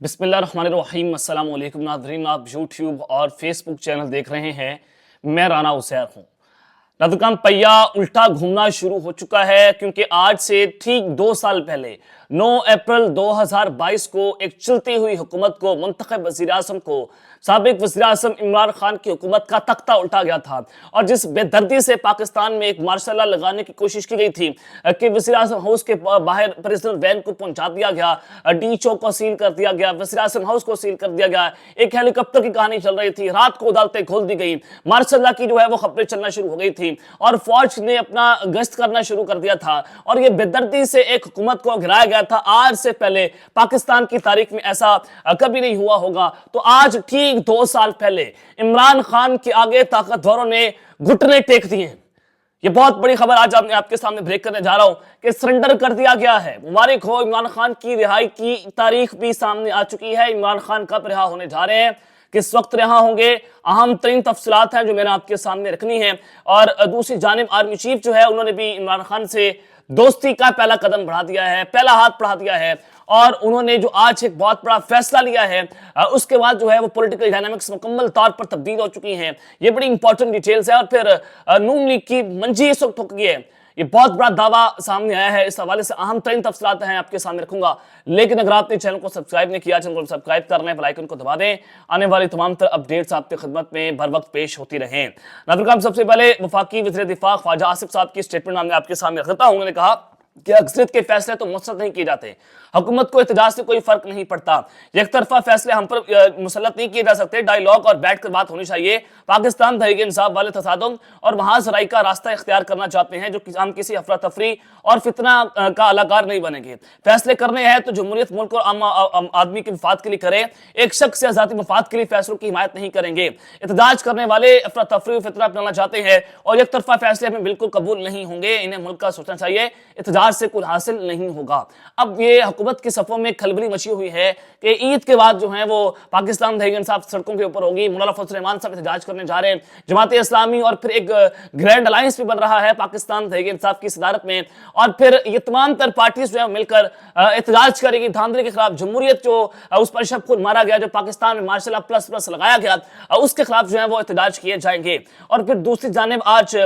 بسم اللہ الرحمن الرحیم۔ السلام علیکم ناظرین، آپ یوٹیوب اور فیس بک چینل دیکھ رہے ہیں، میں رانا عسیر ہوں۔ ناظرین، پہیا الٹا گھومنا شروع ہو چکا ہے، کیونکہ آج سے ٹھیک 2 سال پہلے 9 اپریل 2022 کو ایک چلتی ہوئی حکومت کو، منتخب وزیر اعظم کو، سابق وزیر اعظم عمران خان کی حکومت کا تختہ الٹا گیا تھا، اور جس بے دردی سے پاکستان میں ایک مارشل لا لگانے کی کوشش کی گئی تھی کہ وزیر اعظم ہاؤس کے باہر پریزیڈنٹ وین کو پہنچا دیا گیا، ڈی چوک کو سیل کر دیا گیا، وزیر اعظم ہاؤس کو سیل کر دیا گیا، ایک ہیلی کاپٹر کی کہانی چل رہی تھی، رات کو عدالتیں کھول دی گئی، مارشل لا کی وہ خبریں چلنا شروع ہو گئی تھی، اور فوج نے اپنا گشت کرنا شروع کر دیا تھا، اور یہ بے دردی سے ایک حکومت کو گرایا گیا تھا۔ آج سے پہلے پاکستان کی تاریخ میں ایسا کبھی نہیں ہوا ہوگا۔ تو آج ٹھیک 2 سال پہلے عمران خان کے آگے طاقتوروں نے گھٹنے ٹیک دیے ہیں۔ یہ بہت بڑی خبر آج آپ کے سامنے بریک کرنے جا رہا ہوں کہ سرنڈر کر دیا گیا ہے۔ مبارک ہو، عمران خان کی رہائی کی تاریخ بھی سامنے آ چکی ہے۔ عمران خان کب رہا ہونے جا رہے ہیں، کس وقت رہا ہوں گے، اہم ترین تفصیلات ہیں جو میں نے آپ کے سامنے رکھنی ہیں۔ اور دوسری جانب آرمی چیف جو ہے، انہوں نے بھی عمران خان سے دوستی کا پہلا قدم بڑھا دیا ہے، پہلا ہاتھ بڑھا دیا ہے، اور انہوں نے جو آج ایک بہت بڑا فیصلہ لیا ہے، اس کے بعد وہ پولیٹیکل ڈائنامکس مکمل طور پر تبدیل ہو چکی ہیں۔ یہ بڑی امپورٹنٹ ڈیٹیلز ہے، اور پھر نون لیگ کی منجی اس وقت ٹھک گئی ہے۔ یہ بہت بڑا دعویٰ سامنے آیا ہے، اس حوالے سے اہم ترین تفصیلات ہیں آپ کے سامنے رکھوں گا۔ لیکن اگر آپ نے چینل کو سبسکرائب نہیں کیا، چینل کو سبسکرائب کر لیں، بیل آئیکن کو دبا دیں، آنے والی تمام تر اپڈیٹس آپ کی خدمت میں بر وقت پیش ہوتی رہیں۔ ناظرین، سب سے پہلے وفاقی وزیر دفاع خواجہ آصف صاحب کی سٹیٹمنٹ میں آپ کے سامنے رکھتا ہوں۔ انہوں نے کہا کہ اکثریت کے فیصلے تو مسترد نہیں کیے جاتے، حکومت کو احتجاج سے کوئی فرق نہیں پڑتا، یک طرفہ فیصلے ہم پر مسلط نہیں کیے جا سکتے، ڈائیلاگ اور بیٹھ کر بات ہونی چاہیے۔ پاکستان تحریک انصاف والے تصادم اور محاذ رائی کا راستہ اختیار کرنا چاہتے ہیں، جو ہم کسی افراتفری اور فتنہ کا علاقار نہیں بنیں گے۔ فیصلے کرنے ہیں تو جمہوریت ملک اور عام آدمی کے مفاد کے لیے کریں، ایک شخص یا ذاتی مفاد کے لیے فیصلوں کی حمایت نہیں کریں گے۔ احتجاج کرنے والے افراتفری و فتنہ اپنانا چاہتے ہیں، اور یک طرفہ فیصلے ہمیں بالکل قبول نہیں ہوں گے، انہیں ملک کا سوچنا چاہیے، احتجاج سے کچھ حاصل نہیں ہوگا۔ اب یہ حکومت کی صفوں میں کھلبلی مچی ہوئی ہے کہ عید کے بعد وہ پاکستان تحریک انصاف سڑکوں کے اوپر ہوگی، مولانا فضل الرحمان صاحب احتجاج کرنے جا رہے ہیں، جماعت اسلامی، اور پھر ایک گرینڈ الائنس بھی بن رہا ہے پاکستان تحریک انصاف کی صدارت میں، اور پھر یہ تمام تر پارٹیز مل کر احتجاج کرے گی دھاندلی کے خلاف۔ جمہوریت جو اس پر شب خود مارا گیا، جو پاکستان میں مارشل لا پلس لگایا گیا، اس کے خلاف وہ احتجاج کیے جائیں گے۔ اور پھر دوسری جانب آج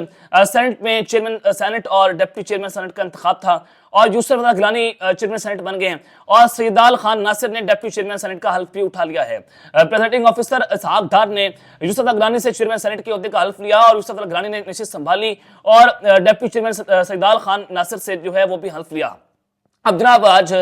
سینٹ میں چیئرمین سینٹ اور ڈپٹی چیئرمین سینٹ کا انتخاب تھا، اور یوسف رضا گیلانی چیئرمین سینٹ بن گئے ہیں، اور سیدال خان ناصر نے ڈپٹی چیئرمین سینٹ کا حلف بھی اٹھا لیا ہے۔ پریزائڈنگ آفیسر اسحاق ڈار نے یوسف رضا گیلانی سے چیئرمین سینٹ کے عہدے کا حلف لیا، اور یوسف رضا گیلانی نے نشست سنبھالی، اور ڈپٹی چیئرمین سیدال خان ناصر سے وہ بھی حلف لیا۔ اب جناب، آج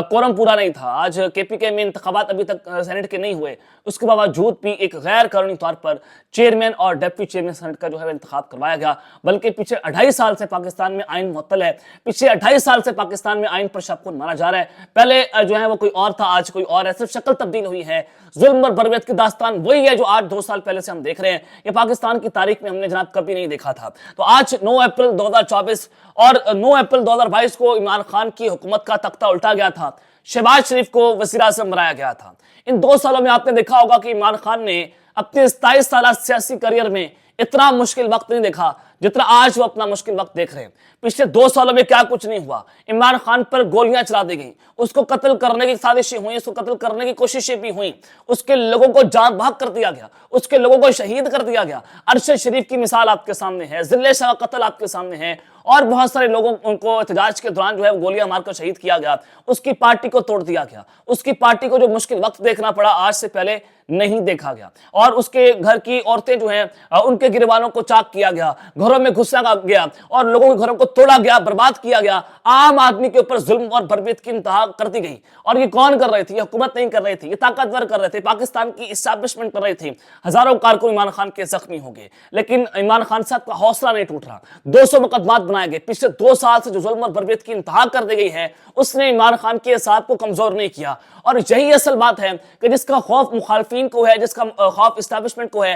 کورم پورا نہیں تھا، آج کے پی کے میں انتخابات ابھی تک سینٹ کے نہیں ہوئے، اس کے باوجود بھی ایک غیر قانونی طور پر چیئرمین اور ڈپٹی چیئرمین سینٹ کا انتخاب کروایا گیا، بلکہ پیچھے 2.5 سال سے پاکستان میں آئین معطل ہے، پیچھے 2.5 سال سے پاکستان میں آئین پر شب خون مارا جا رہا ہے۔ پہلے وہ کوئی اور تھا، آج کوئی اور ہے، صرف شکل تبدیل ہوئی ہے۔ ظلم اور بربریت کی داستان وہی ہے جو آج 2 سال پہلے سے ہم دیکھ رہے ہیں۔ یہ پاکستان کی تاریخ میں ہم نے جناب کبھی نہیں دیکھا تھا۔ تو آج 9 اپریل 2024 اور 9 اپریل 2022 کو عمران خان کی حکومت کا تختہ الٹا گیا تھا، شہباز شریف کو وزیر اعظم بنایا گیا تھا۔ ان 2 سالوں میں آپ نے دیکھا ہوگا کہ عمران خان نے اپنے 27 سالہ سیاسی کریئر میں اتنا مشکل وقت نہیں دیکھا جتنا آج وہ اپنا مشکل وقت دیکھ رہے ہیں۔ پچھلے 2 سالوں میں کیا کچھ نہیں ہوا۔ عمران خان پر گولیاں چلا دی گئیں، اس کو قتل کرنے کی سازشیں ہوئیں، اس کو قتل کرنے کی کوششیں بھی ہوئیں، اس کے لوگوں کو جان بحق کر دیا گیا، اس کے لوگوں کو شہید کر دیا گیا۔ ارشد شریف کی مثال آپ کے سامنے ہے، ذلِ شاہ قتل آپ کے سامنے ہے، اور بہت سارے لوگوں کو احتجاج کے دوران وہ گولیاں مار کر شہید کیا گیا، اس کی پارٹی کو توڑ دیا گیا، اس کی پارٹی کو جو مشکل وقت دیکھنا پڑا آج سے پہلے نہیں دیکھا گیا، اور اس کے گھر کی عورتیں ان کے گریبانوں کو چاک کیا گیا، گھروں میں گھسا گیا، اور لوگوں کے گھروں کو توڑا گیا، برباد کیا گیا، عام آدمی کے اوپر ظلم اور بربریت کی انتہا کر دی گئی۔ اور یہ کون کر رہی تھی؟ یہ حکومت نہیں کر رہی تھی، یہ طاقتور کر رہے تھے، پاکستان کی اسٹیبلشمنٹ کر رہی تھی۔ ہزاروں کارکن عمران خان کے زخمی ہو گئے، لیکن عمران خان صاحب کا حوصلہ نہیں ٹوٹ رہا۔ 200 مقدمات بنائے گئے، پچھلے 2 سال سے جو ظلم اور بربریت کی انتہا کر دی گئی ہے، اس نے عمران خان کے اعصاب کو کمزور نہیں کیا۔ اور یہی اصل بات ہے کہ جس کا خوف مخالفین کو ہے، جس کا خوف اسٹیبلشمنٹ کو ہے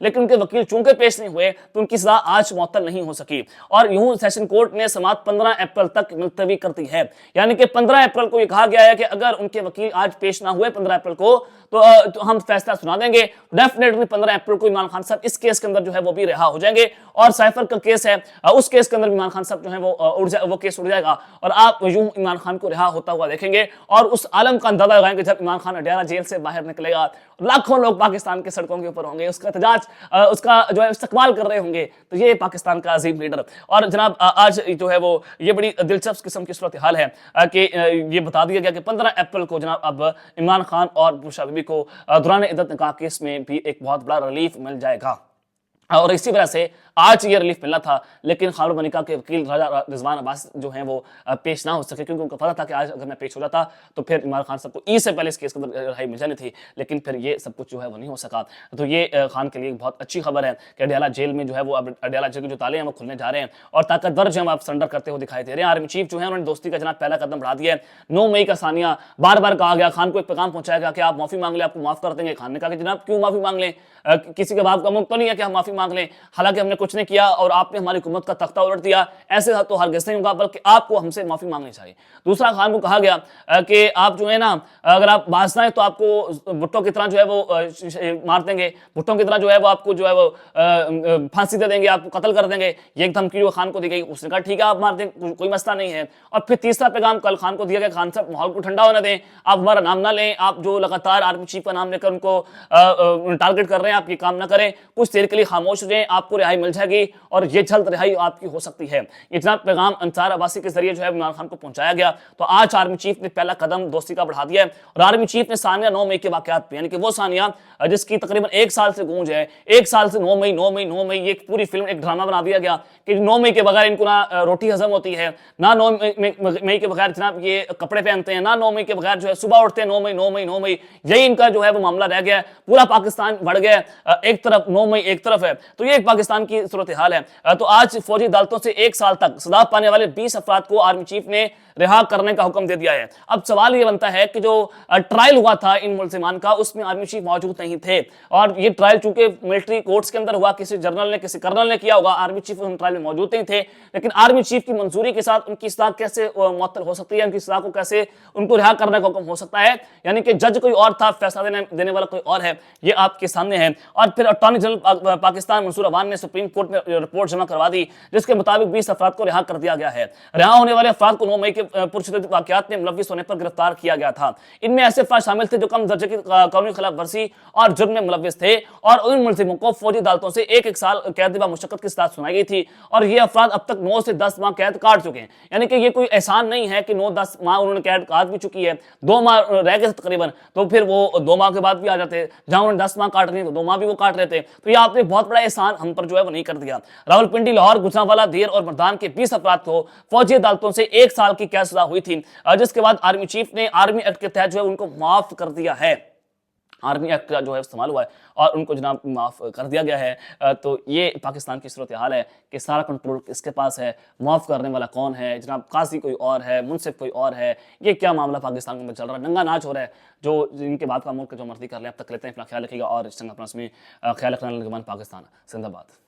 لیکن ان کے وکیل چونکہ پیش نہیں ہوئے تو ان کی سزا آج معطل نہیں ہو سکی، اور یوں سیشن کورٹ نے سماعت 15 اپریل تک ملتوی کر دی ہے۔ یعنی کہ 15 اپریل کو یہ کہا گیا ہے کہ اگر ان کے وکیل آج پیش نہ ہوئے 15 اپریل کو تو ہم فیصلہ سنا دیں گے۔ ڈیفینیٹلی 15 اپریل کو عمران خان صاحب اس کیس کے اندر جو ہے وہ بھی رہا ہو جائیں گے، اور سائفر کا کیس ہے اس کیس کے اندر عمران خان صاحب جو ہے وہ کیس اڑ جائے گا، اور آپ یوں عمران خان کو رہا ہوتا ہوا دیکھیں گے، اور اس عالم کا اندازہ لگائیں گے جب عمران خان اڈیالہ جیل سے باہر نکلے گا، لاکھوں لوگ پاکستان کے سڑکوں کے اوپر ہوں گے، اس کا احتجاج اس کا جو ہے استقبال کر رہے ہوں گے۔ تو یہ پاکستان کا عظیم لیڈر، اور جناب آج جو ہے وہ یہ بڑی دلچسپ قسم کی صورتحال ہے کہ یہ بتا دیا گیا کہ 15 اپریل کو جناب اب عمران خان اور بشرا بی بی کو دوران عدت نکاح کیس میں بھی ایک بہت بڑا ریلیف مل جائے گا، اور اسی وجہ سے آج یہ ریلیف ملنا تھا، لیکن خالد ملکہ کے وکیل راجہ رضوان عباس جو ہیں وہ پیش نہ ہو سکے، کیونکہ ان کو پتا تھا کہ آج اگر میں پیش ہو جاتا تو پھر عمران خان صاحب کو عید سے پہلے اس کیس کے اندر رہائی مل جانی تھی، لیکن پھر یہ سب کچھ جو ہے وہ نہیں ہو سکا۔ تو یہ خان کے لیے بہت اچھی خبر ہے کہ اڈیالہ جیل میں جو ہے وہ اب اڈیالہ جیل کے جو تالے ہیں وہ کھلنے جا رہے ہیں، اور طاقتور جو ہیں آپ سرنڈر کرتے ہوئے دکھائی دے رہے ہیں۔ آرمی چیف جو ہے انہوں نے دوستی کا جناب پہلا قدم بڑھا دیا ہے۔ 9 مئی کا ثانیہ بار بار کہا گیا، خان کو ایک پیغام پہنچایا گیا کہ آپ معافی مانگ لیں، آپ کو معاف کر دیں گے۔ خان نے کہا کہ جناب کیوں معافی مانگ لیں، کسی کے باپ کا منہ تو نہیں ہے کہ ہم معافی مانگ لیں، حالانکہ ہم نے کچھ نہیں کیا اور آپ نے ہماری حکومت کا تختہ الٹ دیا، ایسے تو ہرگز نہیں ہوگا، بلکہ آپ کو ہم سے معافی مانگنی چاہیے۔ دوسرا، خان کو کہا گیا کہ آپ جو ہے نا اگر آپ باز نہ ہیں تو آپ کو بھٹو کی طرح جو ہے وہ مار دیں گے، بھٹو کی طرح جو ہے وہ آپ کو جو ہے وہ پھانسی دے دیں گے، آپ کو قتل کر دیں گے۔ یہ ایک دھمکی جو خان کو دی گئی، اس نے کہا ٹھیک ہے آپ مار دیں، کوئی مسئلہ نہیں ہے۔ اور پھر تیسرا پیغام کل خان کو دیا گیا، خان صاحب ماحول کو ٹھنڈا ہونے دیں، آپ ہمارا نام نہ لیں، آپ جو لگاتار آرمی چیف کا نام لے کر ان کو ٹارگٹ کر رہے ہیں، آپ یہ کام نہ کریں، کچھ دیر کے لیے خاموش ہو جائیں، آپ کو رہائی مل جائے گی اور یہ جلد رہائی آپ کی ہو سکتی ہے۔ یہ جناب پیغام انصار عباسی کے ذریعے جو ہے عمران خان کو پہنچایا گیا۔ تو آج آرمی چیف نے پہلا قدم دوستی کا بڑھا دیا ہے، اور آرمی چیف نے ثانیہ 9 مئی کے واقعات پہ، یعنی کہ وہ ثانیہ جس کی تقریباً 1 سال سے گونج ہے، 1 سال سے 9 مئی 9 مئی 9 مئی، یہ پوری فلم ایک ڈرامہ بنا دیا گیا کہ 9 مئی کے بغیر ان کو نہ روٹی ہضم ہوتی ہے، نہ 9 مئی کے بغیر جناب یہ کپڑے پہنتے ہیں، نہ 9 مئی کے بغیر جو ہے صبح اٹھتے ہیں 9 مئی 9 مئی 9 مئی، یہی ان کا جو ہے وہ معاملہ رہ گیا ہے۔ پورا پاکستان بڑھ گیا ہے، ایک طرف 9 مئی ایک طرف ہے، تو یہ ایک پاکستان کی صورتحال ہے۔ تو آج فوجی عدالتوں سے 1 سال تک سزا پانے والے 20 افراد کو آرمی چیف نے رہا کرنے کا حکم دے دیا ہے۔ اب سوال یہ بنتا ہے کہ جو ٹرائل ہوا تھا ان ملزمان کا، اس میں آرمی چیف موجود نہیں تھے، اور یہ ٹرائل چونکہ ملٹری کورٹس کے اندر ہوا، کسی جنرل نے کسی کرنل نے کیا ہوگا، آرمی چیف ان ٹرائل میں موجود نہیں تھے، لیکن آرمی چیف کی منظوری کے ساتھ ان کی سزا کیسے معطل ہو سکتی ہے، ان کی سزا کو کیسے ان کو رہا کرنے کا حکم ہو سکتا ہے؟ یعنی کہ جج کوئی اور تھا، فیصلہ دینے والا کوئی اور ہے، یہ آپ کے سامنے ہے۔ اور پھر اٹارنی جنرل پاکستان منصور عوان نے سپریم کورٹ میں رپورٹ جمع کروا دی، جس کے مطابق 20 افراد کو رہا کر دیا گیا ہے۔ رہا ہونے والے افراد کو 9 مئی کے پرشدت واقعات میں ملوث ہونے پر گرفتار کیا گیا تھا۔ ان میں ایسے افراد شامل تھے جو کم درجے کی قانونی خلاف ورزی اور جرم میں ملوث تھے، اور ان ملزموں کو فوجی عدالتوں سے 1 سال قید با مشقت کی سزا سنائی گئی تھی، اور یہ افراد اب تک 9 سے 10 ماہ قید کاٹ چکے ہیں۔ یعنی کہ یہ کوئی احسان نہیں ہے کہ 9-10 ماہ انہوں نے قید کاٹ بھی چکی ہے، 2 ماہ رہ گئے تقریباً، تو پھر وہ 2 ماہ کے بعد بھی آ جاتے، جہاں انہوں نے 10 ماہ کاٹ رہے ہیں تو 2 ماہ بھی وہ کاٹ رہے تھے۔ تو یہ آپ نے بہت بڑا احسان ہم پر جو ہے وہ نہیں کر دیا۔ راولپنڈی، لاہور، گجرانوالہ، دیر اور مردان کے 20 افراد کو فوجی عدالتوں سے 1 سال کی قید سزا ہوئی تھی، جس کے بعد آرمی چیف نے آرمی ایکٹ کے تحت جو ہے ان کو معاف کر دیا ہے۔ آرمی ایکٹ کا جو ہے استعمال ہوا ہے اور ان کو جناب معاف کر دیا گیا ہے۔ تو یہ پاکستان کی صورتحال ہے کہ سارا کنٹرول کس کے پاس ہے، معاف کرنے والا کون ہے، جناب قاضی کوئی اور ہے، منصف کوئی اور ہے، یہ کیا معاملہ پاکستان میں چل رہا ہے، ننگا ناچ ہو رہا ہے، جو ان کے بعد کا ملک جو مرضی کر لیں۔ اب تک لیتے ہیں، اپنا خیال رکھیے گا، اور اس چنگا اپنا اس میں خیال رکھنا لگمان پاکستان زندہ باد۔